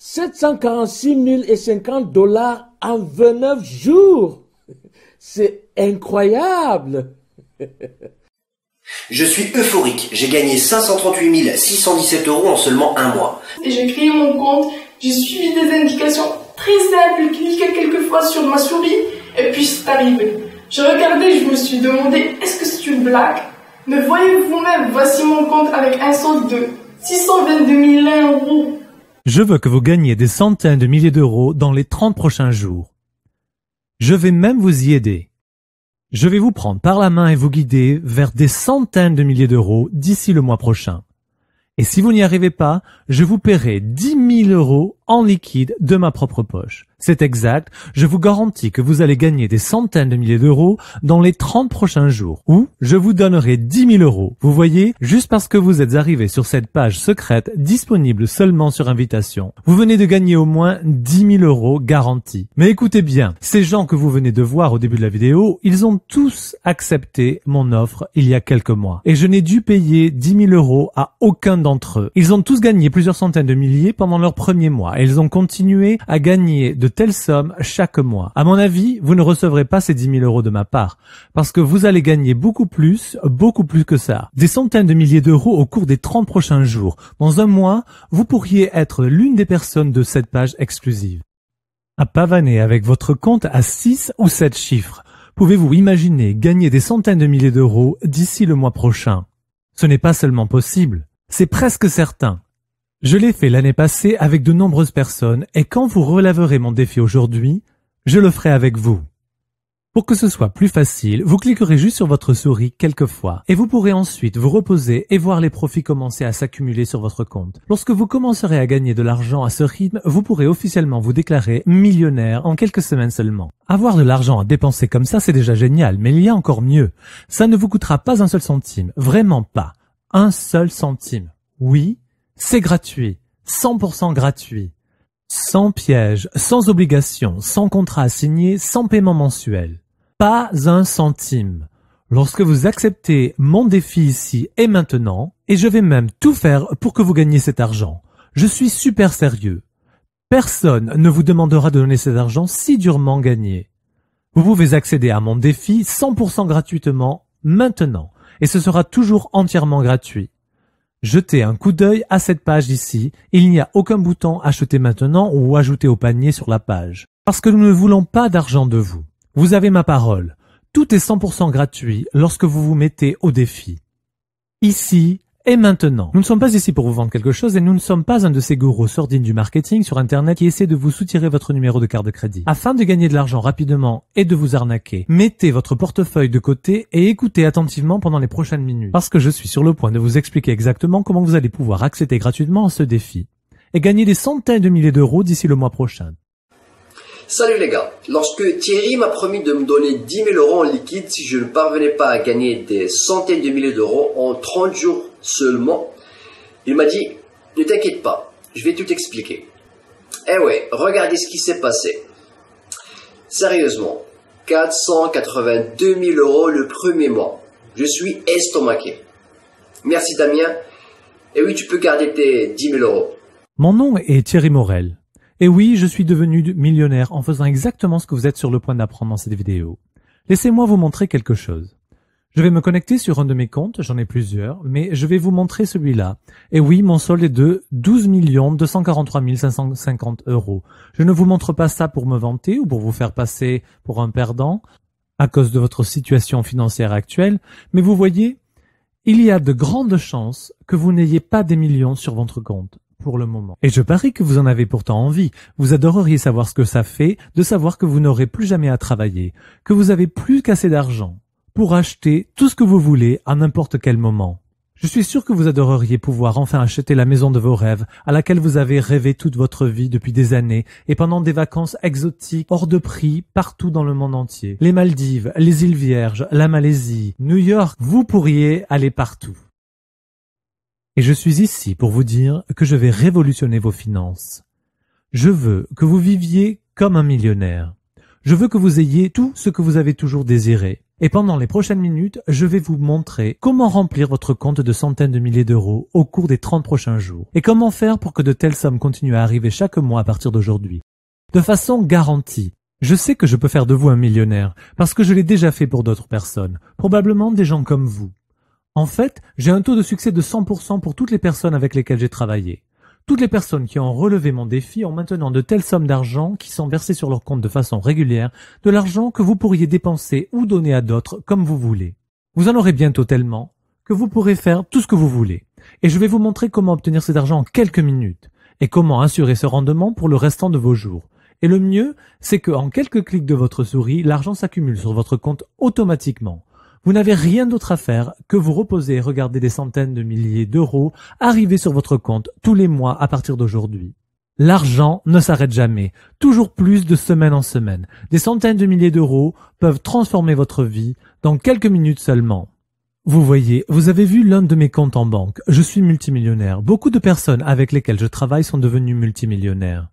746 050 $ en 29 jours. C'est incroyable. Je suis euphorique. J'ai gagné 538 617 € en seulement un mois. Et j'ai créé mon compte. J'ai suivi des indications très simples, cliqué quelques fois sur ma souris et puis c'est arrivé. J'ai regardé, je me suis demandé, est-ce que c'est une blague? Mais voyez vous-même, voici mon compte avec un solde de 622 001 €. Je veux que vous gagniez des centaines de milliers d'euros dans les 30 prochains jours. Je vais même vous y aider. Je vais vous prendre par la main et vous guider vers des centaines de milliers d'euros d'ici le mois prochain. Et si vous n'y arrivez pas, je vous paierai 10 000 € en liquide de ma propre poche. C'est exact, je vous garantis que vous allez gagner des centaines de milliers d'euros dans les 30 prochains jours. Ou je vous donnerai 10 000 €. Vous voyez, juste parce que vous êtes arrivé sur cette page secrète disponible seulement sur invitation, vous venez de gagner au moins 10 000 € garantis. Mais écoutez bien, ces gens que vous venez de voir au début de la vidéo, ils ont tous accepté mon offre il y a quelques mois. Et je n'ai dû payer 10 000 € à aucun d'entre eux. Ils ont tous gagné plusieurs centaines de milliers pendant leur premier mois. Et ils ont continué à gagner de telles sommes chaque mois. À mon avis, vous ne recevrez pas ces 10 000 € de ma part, parce que vous allez gagner beaucoup plus que ça. Des centaines de milliers d'euros au cours des 30 prochains jours. Dans un mois, vous pourriez être l'une des personnes de cette page exclusive. À pavaner avec votre compte à 6 ou 7 chiffres, pouvez-vous imaginer gagner des centaines de milliers d'euros d'ici le mois prochain? Ce n'est pas seulement possible, c'est presque certain. Je l'ai fait l'année passée avec de nombreuses personnes et quand vous relèverez mon défi aujourd'hui, je le ferai avec vous. Pour que ce soit plus facile, vous cliquerez juste sur votre souris quelques fois et vous pourrez ensuite vous reposer et voir les profits commencer à s'accumuler sur votre compte. Lorsque vous commencerez à gagner de l'argent à ce rythme, vous pourrez officiellement vous déclarer millionnaire en quelques semaines seulement. Avoir de l'argent à dépenser comme ça, c'est déjà génial, mais il y a encore mieux. Ça ne vous coûtera pas un seul centime, vraiment pas. Un seul centime. Oui, c'est gratuit, 100% gratuit. Sans piège, sans obligation, sans contrat à signer, sans paiement mensuel. Pas un centime. Lorsque vous acceptez mon défi ici et maintenant, et je vais même tout faire pour que vous gagniez cet argent. Je suis super sérieux. Personne ne vous demandera de donner cet argent si durement gagné. Vous pouvez accéder à mon défi 100% gratuitement maintenant, et ce sera toujours entièrement gratuit. Jetez un coup d'œil à cette page ici, il n'y a aucun bouton acheter maintenant ou ajouter au panier sur la page. Parce que nous ne voulons pas d'argent de vous. Vous avez ma parole. Tout est 100% gratuit lorsque vous vous mettez au défi. Ici et maintenant. Nous ne sommes pas ici pour vous vendre quelque chose et nous ne sommes pas un de ces gourous sordides du marketing sur Internet qui essaient de vous soutirer votre numéro de carte de crédit. Afin de gagner de l'argent rapidement et de vous arnaquer, mettez votre portefeuille de côté et écoutez attentivement pendant les prochaines minutes. Parce que je suis sur le point de vous expliquer exactement comment vous allez pouvoir accéder gratuitement à ce défi et gagner des centaines de milliers d'euros d'ici le mois prochain. Salut les gars, lorsque Thierry m'a promis de me donner 10 000 € en liquide si je ne parvenais pas à gagner des centaines de milliers d'euros en 30 jours seulement, il m'a dit « Ne t'inquiète pas, je vais tout expliquer ». Eh ouais, regardez ce qui s'est passé. Sérieusement, 482 000 € le premier mois. Je suis estomaqué. Merci Damien. Et oui, tu peux garder tes 10 000 €. Mon nom est Thierry Morel. Et oui, je suis devenu millionnaire en faisant exactement ce que vous êtes sur le point d'apprendre dans cette vidéo. Laissez-moi vous montrer quelque chose. Je vais me connecter sur un de mes comptes, j'en ai plusieurs, mais je vais vous montrer celui-là. Et oui, mon solde est de 12 243 550 €. Je ne vous montre pas ça pour me vanter ou pour vous faire passer pour un perdant à cause de votre situation financière actuelle, mais vous voyez, il y a de grandes chances que vous n'ayez pas des millions sur votre compte. Pour le moment. Et je parie que vous en avez pourtant envie. Vous adoreriez savoir ce que ça fait de savoir que vous n'aurez plus jamais à travailler, que vous avez plus qu'assez d'argent pour acheter tout ce que vous voulez à n'importe quel moment. Je suis sûr que vous adoreriez pouvoir enfin acheter la maison de vos rêves à laquelle vous avez rêvé toute votre vie depuis des années et pendant des vacances exotiques hors de prix partout dans le monde entier. Les Maldives, les îles Vierges, la Malaisie, New York, vous pourriez aller partout. Et je suis ici pour vous dire que je vais révolutionner vos finances. Je veux que vous viviez comme un millionnaire. Je veux que vous ayez tout ce que vous avez toujours désiré. Et pendant les prochaines minutes, je vais vous montrer comment remplir votre compte de centaines de milliers d'euros au cours des 30 prochains jours. Et comment faire pour que de telles sommes continuent à arriver chaque mois à partir d'aujourd'hui. De façon garantie. Je sais que je peux faire de vous un millionnaire, parce que je l'ai déjà fait pour d'autres personnes, probablement des gens comme vous. En fait, j'ai un taux de succès de 100% pour toutes les personnes avec lesquelles j'ai travaillé. Toutes les personnes qui ont relevé mon défi ont maintenant de telles sommes d'argent qui sont versées sur leur compte de façon régulière, de l'argent que vous pourriez dépenser ou donner à d'autres comme vous voulez. Vous en aurez bientôt tellement que vous pourrez faire tout ce que vous voulez. Et je vais vous montrer comment obtenir cet argent en quelques minutes et comment assurer ce rendement pour le restant de vos jours. Et le mieux, c'est qu'en quelques clics de votre souris, l'argent s'accumule sur votre compte automatiquement. Vous n'avez rien d'autre à faire que vous reposer et regarder des centaines de milliers d'euros arriver sur votre compte tous les mois à partir d'aujourd'hui. L'argent ne s'arrête jamais, toujours plus de semaine en semaine. Des centaines de milliers d'euros peuvent transformer votre vie dans quelques minutes seulement. Vous voyez, vous avez vu l'un de mes comptes en banque. Je suis multimillionnaire. Beaucoup de personnes avec lesquelles je travaille sont devenues multimillionnaires.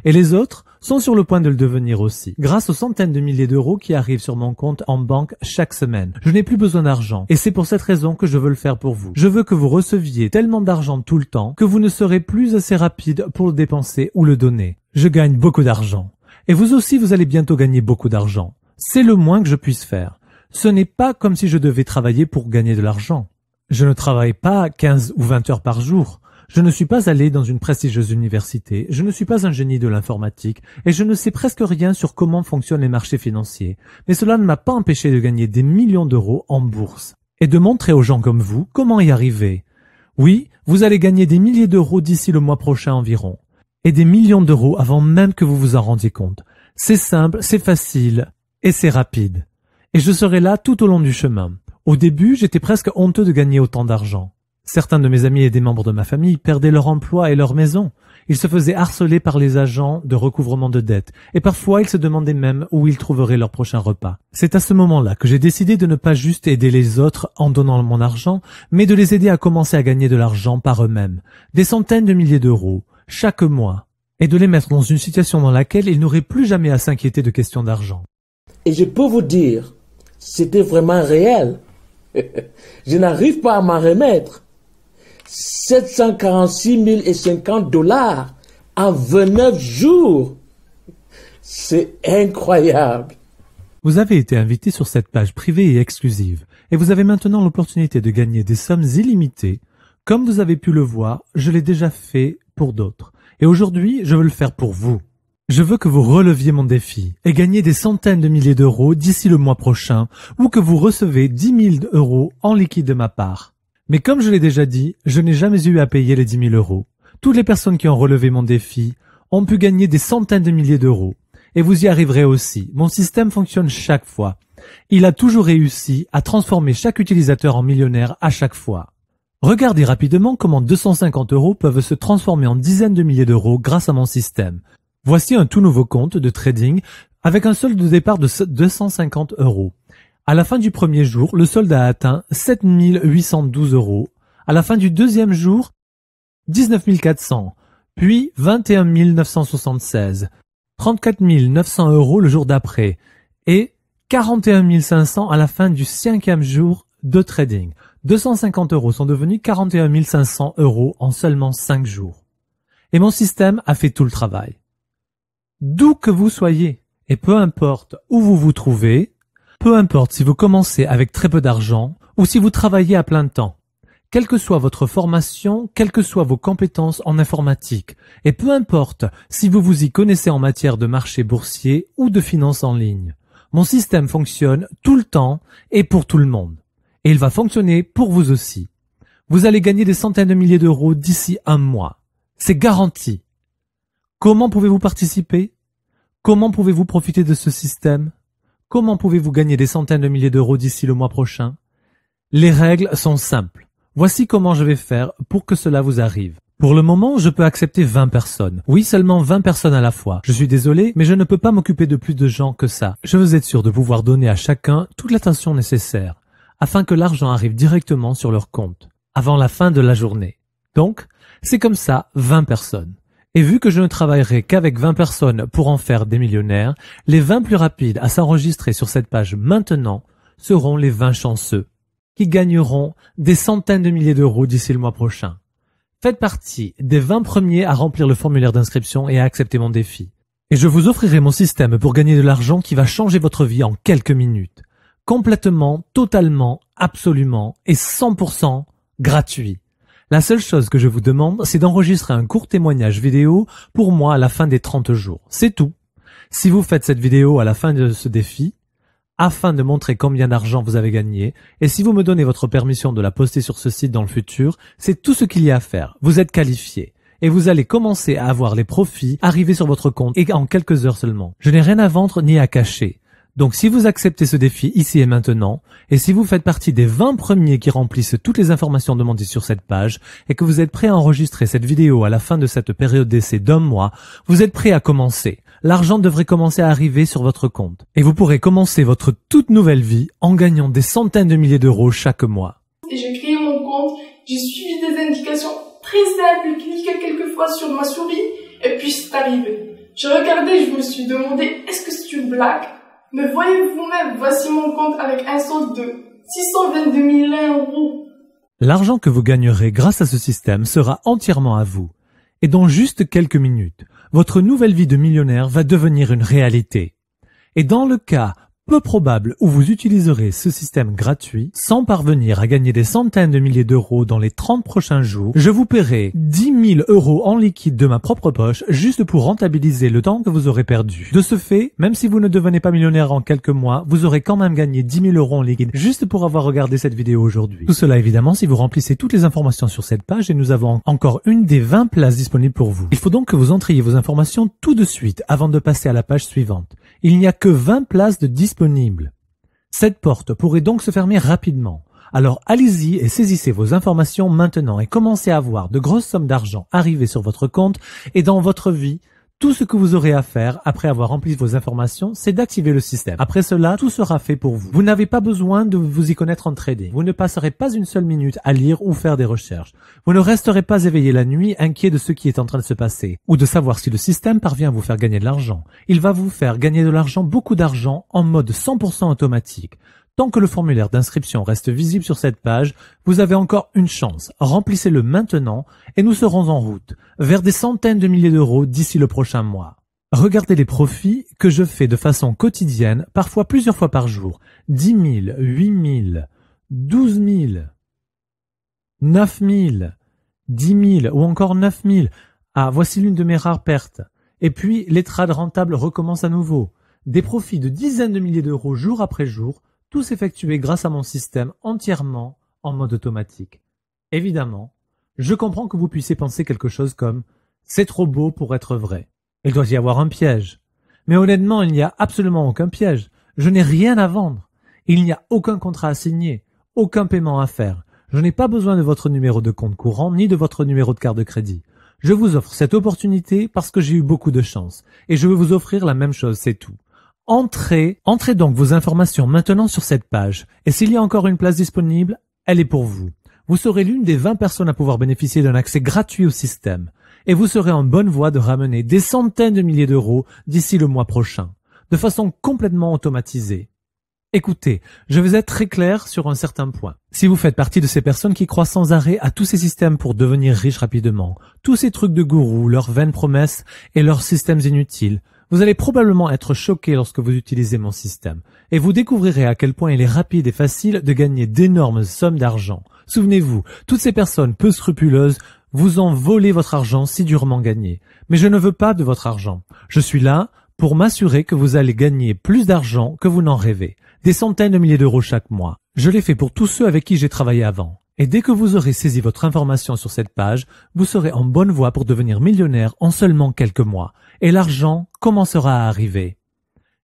Et les autres sont sur le point de le devenir aussi, grâce aux centaines de milliers d'euros qui arrivent sur mon compte en banque chaque semaine. Je n'ai plus besoin d'argent, et c'est pour cette raison que je veux le faire pour vous. Je veux que vous receviez tellement d'argent tout le temps que vous ne serez plus assez rapide pour le dépenser ou le donner. Je gagne beaucoup d'argent. Et vous aussi, vous allez bientôt gagner beaucoup d'argent. C'est le moins que je puisse faire. Ce n'est pas comme si je devais travailler pour gagner de l'argent. Je ne travaille pas 15 ou 20 heures par jour. Je ne suis pas allé dans une prestigieuse université, je ne suis pas un génie de l'informatique et je ne sais presque rien sur comment fonctionnent les marchés financiers. Mais cela ne m'a pas empêché de gagner des millions d'euros en bourse et de montrer aux gens comme vous comment y arriver. Oui, vous allez gagner des milliers d'euros d'ici le mois prochain environ et des millions d'euros avant même que vous vous en rendiez compte. C'est simple, c'est facile et c'est rapide. Et je serai là tout au long du chemin. Au début, j'étais presque honteux de gagner autant d'argent. Certains de mes amis et des membres de ma famille perdaient leur emploi et leur maison. Ils se faisaient harceler par les agents de recouvrement de dettes et parfois ils se demandaient même où ils trouveraient leur prochain repas. C'est à ce moment-là que j'ai décidé de ne pas juste aider les autres en donnant mon argent, mais de les aider à commencer à gagner de l'argent par eux-mêmes, des centaines de milliers d'euros, chaque mois, et de les mettre dans une situation dans laquelle ils n'auraient plus jamais à s'inquiéter de questions d'argent. Et je peux vous dire, c'était vraiment réel. Je n'arrive pas à m'en remettre. 746 050 $ en 29 jours. C'est incroyable. Vous avez été invité sur cette page privée et exclusive, et vous avez maintenant l'opportunité de gagner des sommes illimitées. Comme vous avez pu le voir, je l'ai déjà fait pour d'autres, et aujourd'hui, je veux le faire pour vous. Je veux que vous releviez mon défi et gagniez des centaines de milliers d'euros d'ici le mois prochain, ou que vous recevez 10 000 euros en liquide de ma part. Mais comme je l'ai déjà dit, je n'ai jamais eu à payer les 10 000 euros. Toutes les personnes qui ont relevé mon défi ont pu gagner des centaines de milliers d'euros. Et vous y arriverez aussi. Mon système fonctionne chaque fois. Il a toujours réussi à transformer chaque utilisateur en millionnaire à chaque fois. Regardez rapidement comment 250 euros peuvent se transformer en dizaines de milliers d'euros grâce à mon système. Voici un tout nouveau compte de trading avec un solde de départ de 250 euros. À la fin du premier jour, le solde a atteint 7 812 euros. À la fin du deuxième jour, 19 400, puis 21 976, 34 900 euros le jour d'après et 41 500 à la fin du cinquième jour de trading. 250 euros sont devenus 41 500 euros en seulement 5 jours. Et mon système a fait tout le travail. D'où que vous soyez, et peu importe où vous vous trouvez, peu importe si vous commencez avec très peu d'argent ou si vous travaillez à plein temps, quelle que soit votre formation, quelles que soient vos compétences en informatique, et peu importe si vous vous y connaissez en matière de marché boursier ou de finance en ligne, mon système fonctionne tout le temps et pour tout le monde. Et il va fonctionner pour vous aussi. Vous allez gagner des centaines de milliers d'euros d'ici un mois. C'est garanti. Comment pouvez-vous participer? Comment pouvez-vous profiter de ce système? Comment pouvez-vous gagner des centaines de milliers d'euros d'ici le mois prochain? Les règles sont simples. Voici comment je vais faire pour que cela vous arrive. Pour le moment, je peux accepter 20 personnes. Oui, seulement 20 personnes à la fois. Je suis désolé, mais je ne peux pas m'occuper de plus de gens que ça. Je veux être sûr de pouvoir donner à chacun toute l'attention nécessaire, afin que l'argent arrive directement sur leur compte, avant la fin de la journée. Donc, c'est comme ça 20 personnes. Et vu que je ne travaillerai qu'avec 20 personnes pour en faire des millionnaires, les 20 plus rapides à s'enregistrer sur cette page maintenant seront les 20 chanceux qui gagneront des centaines de milliers d'euros d'ici le mois prochain. Faites partie des 20 premiers à remplir le formulaire d'inscription et à accepter mon défi. Et je vous offrirai mon système pour gagner de l'argent qui va changer votre vie en quelques minutes. Complètement, totalement, absolument et 100% gratuit. La seule chose que je vous demande, c'est d'enregistrer un court témoignage vidéo pour moi à la fin des 30 jours. C'est tout. Si vous faites cette vidéo à la fin de ce défi, afin de montrer combien d'argent vous avez gagné, et si vous me donnez votre permission de la poster sur ce site dans le futur, c'est tout ce qu'il y a à faire. Vous êtes qualifié. Et vous allez commencer à avoir les profits arriver sur votre compte et en quelques heures seulement. Je n'ai rien à vendre ni à cacher. Donc si vous acceptez ce défi ici et maintenant, et si vous faites partie des 20 premiers qui remplissent toutes les informations demandées sur cette page, et que vous êtes prêt à enregistrer cette vidéo à la fin de cette période d'essai d'1 mois, vous êtes prêt à commencer. L'argent devrait commencer à arriver sur votre compte. Et vous pourrez commencer votre toute nouvelle vie en gagnant des centaines de milliers d'euros chaque mois. Et j'ai créé mon compte, j'ai suivi des indications très simples, cliqué quelques fois sur ma souris, et puis c'est arrivé. Je regardais, je me suis demandé, est-ce que c'est une blague? Mais voyez vous-même, voici mon compte avec un solde de 622 000 euros. L'argent que vous gagnerez grâce à ce système sera entièrement à vous. Et dans juste quelques minutes, votre nouvelle vie de millionnaire va devenir une réalité. Et dans le cas peu probable où vous utiliserez ce système gratuit sans parvenir à gagner des centaines de milliers d'euros dans les 30 prochains jours, je vous paierai 10 000 euros en liquide de ma propre poche juste pour rentabiliser le temps que vous aurez perdu. De ce fait, même si vous ne devenez pas millionnaire en quelques mois, vous aurez quand même gagné 10 000 euros en liquide juste pour avoir regardé cette vidéo aujourd'hui. Tout cela évidemment si vous remplissez toutes les informations sur cette page et nous avons encore une des 20 places disponibles pour vous. Il faut donc que vous entriez vos informations tout de suite avant de passer à la page suivante. Il n'y a que 20 places de disponibles. Cette porte pourrait donc se fermer rapidement. Alors allez-y et saisissez vos informations maintenant et commencez à voir de grosses sommes d'argent arriver sur votre compte et dans votre vie. Tout ce que vous aurez à faire après avoir rempli vos informations, c'est d'activer le système. Après cela, tout sera fait pour vous. Vous n'avez pas besoin de vous y connaître en trading. Vous ne passerez pas une seule minute à lire ou faire des recherches. Vous ne resterez pas éveillé la nuit, inquiet de ce qui est en train de se passer, ou de savoir si le système parvient à vous faire gagner de l'argent. Il va vous faire gagner de l'argent, beaucoup d'argent, en mode 100% automatique. Tant que le formulaire d'inscription reste visible sur cette page, vous avez encore une chance. Remplissez-le maintenant et nous serons en route vers des centaines de milliers d'euros d'ici le prochain mois. Regardez les profits que je fais de façon quotidienne, parfois plusieurs fois par jour. 10 000, 8 000, 12 000, 9 000, 10 000 ou encore 9 000. Ah, voici l'une de mes rares pertes. Et puis, les trades rentables recommencent à nouveau. Des profits de dizaines de milliers d'euros jour après jour, tous effectués grâce à mon système entièrement en mode automatique. Évidemment, je comprends que vous puissiez penser quelque chose comme « c'est trop beau pour être vrai ». Il doit y avoir un piège. Mais honnêtement, il n'y a absolument aucun piège. Je n'ai rien à vendre. Il n'y a aucun contrat à signer, aucun paiement à faire. Je n'ai pas besoin de votre numéro de compte courant ni de votre numéro de carte de crédit. Je vous offre cette opportunité parce que j'ai eu beaucoup de chance. Et je veux vous offrir la même chose, c'est tout. Entrez donc vos informations maintenant sur cette page. Et s'il y a encore une place disponible, elle est pour vous. Vous serez l'une des 20 personnes à pouvoir bénéficier d'un accès gratuit au système. Et vous serez en bonne voie de ramener des centaines de milliers d'euros d'ici le mois prochain, de façon complètement automatisée. Écoutez, je vais être très clair sur un certain point. Si vous faites partie de ces personnes qui croient sans arrêt à tous ces systèmes pour devenir riches rapidement, tous ces trucs de gourous, leurs vaines promesses et leurs systèmes inutiles, vous allez probablement être choqué lorsque vous utilisez mon système, et vous découvrirez à quel point il est rapide et facile de gagner d'énormes sommes d'argent. Souvenez-vous, toutes ces personnes peu scrupuleuses vous ont volé votre argent si durement gagné. Mais je ne veux pas de votre argent. Je suis là pour m'assurer que vous allez gagner plus d'argent que vous n'en rêvez. Des centaines de milliers d'euros chaque mois. Je l'ai fait pour tous ceux avec qui j'ai travaillé avant. Et dès que vous aurez saisi votre information sur cette page, vous serez en bonne voie pour devenir millionnaire en seulement quelques mois. Et l'argent commencera à arriver.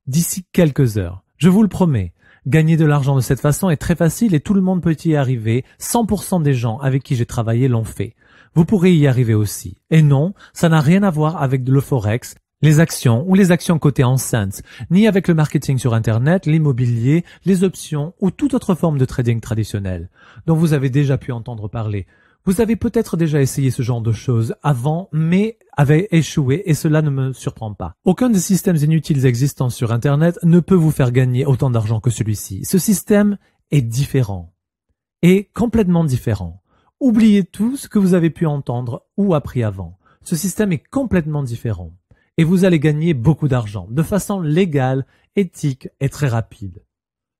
D'ici quelques heures. Je vous le promets. Gagner de l'argent de cette façon est très facile et tout le monde peut y arriver. 100% des gens avec qui j'ai travaillé l'ont fait. Vous pourrez y arriver aussi. Et non, ça n'a rien à voir avec le forex, les actions ou les actions cotées en cents, ni avec le marketing sur Internet, l'immobilier, les options ou toute autre forme de trading traditionnel dont vous avez déjà pu entendre parler. Vous avez peut-être déjà essayé ce genre de choses avant, mais avez échoué et cela ne me surprend pas. Aucun des systèmes inutiles existants sur Internet ne peut vous faire gagner autant d'argent que celui-ci. Ce système est différent. Et complètement différent. Oubliez tout ce que vous avez pu entendre ou appris avant. Ce système est complètement différent. Et vous allez gagner beaucoup d'argent, de façon légale, éthique et très rapide.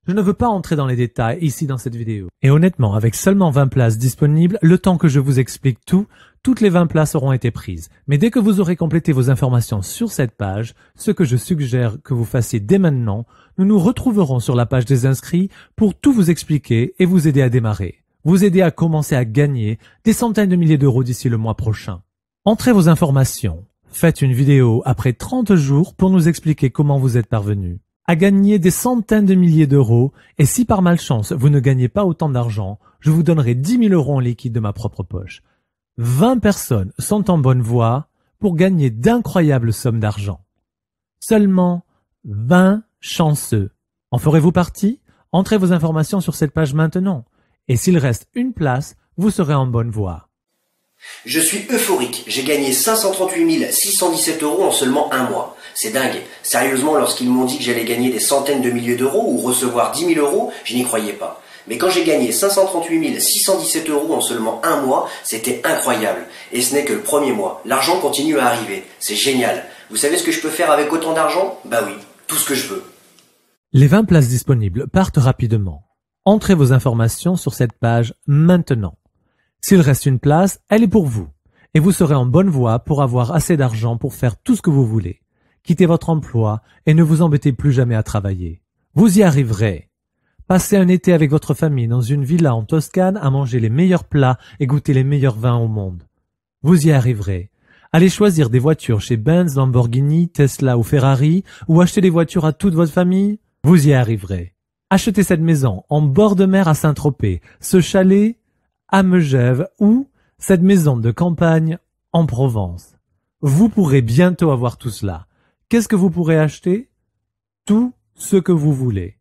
Je ne veux pas entrer dans les détails ici dans cette vidéo. Et honnêtement, avec seulement 20 places disponibles, le temps que je vous explique tout, toutes les 20 places auront été prises. Mais dès que vous aurez complété vos informations sur cette page, ce que je suggère que vous fassiez dès maintenant, nous nous retrouverons sur la page des inscrits pour tout vous expliquer et vous aider à démarrer. Vous aider à commencer à gagner des centaines de milliers d'euros d'ici le mois prochain. Entrez vos informations. Faites une vidéo après 30 jours pour nous expliquer comment vous êtes parvenu à gagner des centaines de milliers d'euros, et si par malchance vous ne gagnez pas autant d'argent, je vous donnerai 10 000 euros en liquide de ma propre poche. 20 personnes sont en bonne voie pour gagner d'incroyables sommes d'argent. Seulement 20 chanceux. En ferez-vous partie? Entrez vos informations sur cette page maintenant. Et s'il reste une place, vous serez en bonne voie. Je suis euphorique, j'ai gagné 538 617 euros en seulement un mois. C'est dingue. Sérieusement, lorsqu'ils m'ont dit que j'allais gagner des centaines de milliers d'euros ou recevoir 10 000 euros, je n'y croyais pas. Mais quand j'ai gagné 538 617 euros en seulement un mois, c'était incroyable. Et ce n'est que le premier mois. L'argent continue à arriver. C'est génial. Vous savez ce que je peux faire avec autant d'argent? Bah oui, tout ce que je veux. Les 20 places disponibles partent rapidement. Entrez vos informations sur cette page maintenant. S'il reste une place, elle est pour vous. Et vous serez en bonne voie pour avoir assez d'argent pour faire tout ce que vous voulez. Quittez votre emploi et ne vous embêtez plus jamais à travailler. Vous y arriverez. Passez un été avec votre famille dans une villa en Toscane à manger les meilleurs plats et goûter les meilleurs vins au monde. Vous y arriverez. Allez choisir des voitures chez Benz, Lamborghini, Tesla ou Ferrari ou acheter des voitures à toute votre famille. Vous y arriverez. Achetez cette maison en bord de mer à Saint-Tropez, ce chalet à Megève ou cette maison de campagne en Provence. Vous pourrez bientôt avoir tout cela. Qu'est-ce que vous pourrez acheter? Tout ce que vous voulez.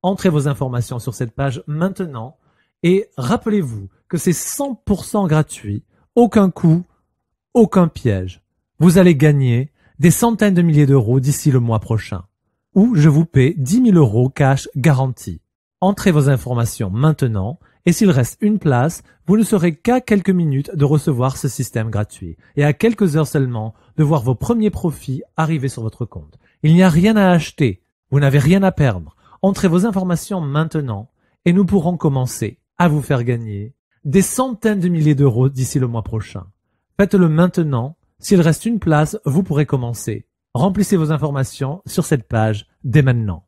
Entrez vos informations sur cette page maintenant et rappelez-vous que c'est 100% gratuit, aucun coût, aucun piège. Vous allez gagner des centaines de milliers d'euros d'ici le mois prochain. Ou je vous paie 10 000 euros cash garanti. Entrez vos informations maintenant et s'il reste une place, vous ne serez qu'à quelques minutes de recevoir ce système gratuit et à quelques heures seulement de voir vos premiers profits arriver sur votre compte. Il n'y a rien à acheter, vous n'avez rien à perdre. Entrez vos informations maintenant et nous pourrons commencer à vous faire gagner des centaines de milliers d'euros d'ici le mois prochain. Faites-le maintenant, s'il reste une place, vous pourrez commencer. Remplissez vos informations sur cette page dès maintenant.